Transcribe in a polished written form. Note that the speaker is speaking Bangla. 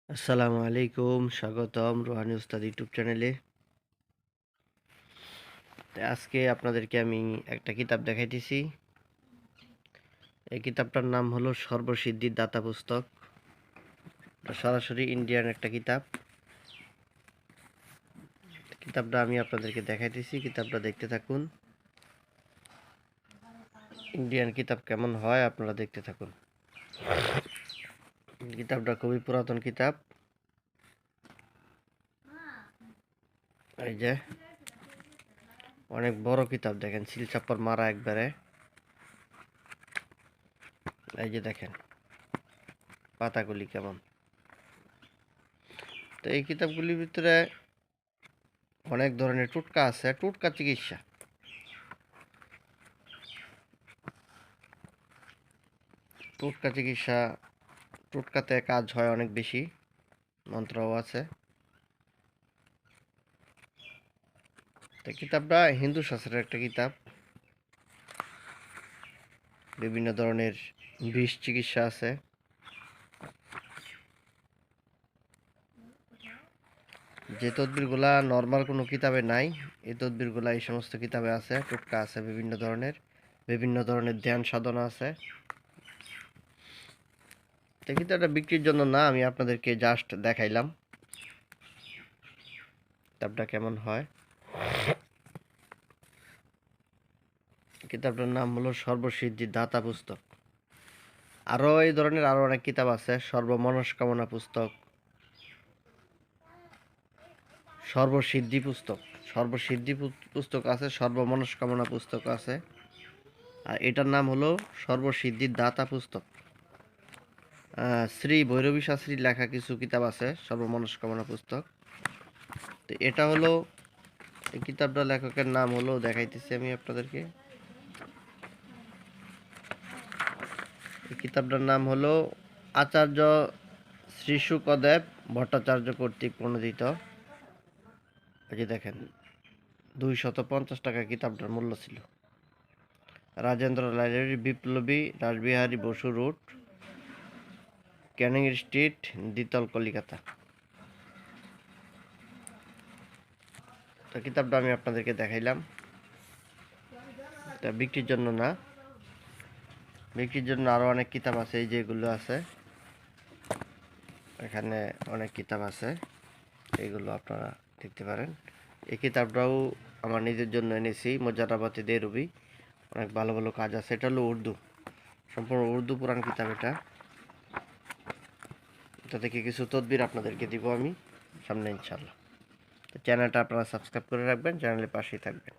আসসালামু আলাইকুম, স্বাগতম রোহানি উস্তাদ ইউটিউব চ্যানেলে। আজকে আপনাদেরকে আমি একটা কিতাব দেখাইতেছি। এই কিতাবটার নাম হলো সর্বসিদ্ধির দাতা পুস্তক। সরাসরি ইন্ডিয়ান একটা কিতাব। কিতাবটা আমি আপনাদেরকে দেখাইতেছি, কিতাবটা দেখতে থাকুন। ইন্ডিয়ান কিতাব কেমন হয় আপনারা দেখতে থাকুন। কিতাবটা খুবই পুরাতন কিতাব। এই যে অনেক বড় কিতাব, দেখেন সিলচাপ্পর মারা একবারে। এই যে দেখেন পাতাগুলি কেমন। তো এই কিতাবগুলির ভিতরে অনেক ধরনের টোটকা আছে, টোটকা চিকিৎসা। টোটকা চিকিৎসা, টোটকাতে কাজ হয় অনেক বেশি, মন্ত্রও আছে। তো কিতাবটা হিন্দু শাস্ত্রের একটা কিতাব। বিভিন্ন ধরনের বিষ চিকিৎসা আছে। যে তদবিরগুলা নর্মাল কোনো কিতাবে নাই, এই তদবিরগুলা এই সমস্ত কিতাবে আছে। টোটকা আছে বিভিন্ন ধরনের ধ্যান সাধনা আছে। তো কিতাবটা বিক্রির জন্য না, আমি আপনাদেরকে জাস্ট দেখাইলাম কিতাবটা কেমন হয়। কিতাবটার নাম হলো সর্বসিদ্ধির দাতা পুস্তক। আরও এই ধরনের আরও অনেক কিতাব আছে। সর্বমনস্কামনা পুস্তক, সর্বসিদ্ধি পুস্তক, সর্বসিদ্ধি পুস্তক আছে, সর্বমনস্কামনা পুস্তক আছে। আর এটার নাম হলো সর্বসিদ্ধির দাতা পুস্তক। শ্রী ভৈরবী শাস্ত্রীর লেখা কিছু কিতাব আছে, সর্বমনস্কামনা পুস্তক। তো এটা হলো, এই কিতাবটা লেখকের নাম হলো, দেখাইতেছি আমি আপনাদেরকে। এই কিতাবটার নাম হলো আচার্য শ্রী শুকদেব ভট্টাচার্য কর্তৃক প্রণোদিত। এই যে দেখেন 250 টাকা কিতাবটার মূল্য ছিল। রাজেন্দ্র লাইব্রেরি, বিপ্লবী রাসবিহারী বসু রোড, ক্যানিং স্ট্রিট, দ্বিতল, কলিকাতা। তো কিতাবটা আমি আপনাদেরকে দেখাইলাম। তা বিক্রির জন্য না, বিক্রির জন্য আরও অনেক কিতাব আছে। এই যেগুলো আছে, এখানে অনেক কিতাব আছে, এইগুলো আপনারা দেখতে পারেন। এই কিতাবটাও আমার নিজের জন্য এনেছি, মোজারাবাতি দেরবি। অনেক ভালো ভালো কাজ আছে। এটা হলো উর্দু, সম্পূর্ণ উর্দু পুরাণ কিতাব এটা। এটা থেকে কিছু তদবির আপনাদেরকে দিব আমি সামনে ইনশাল্লাহ। চ্যানেলটা আপনারা সাবস্ক্রাইব করে রাখবেন, চ্যানেলের পাশেই থাকবেন।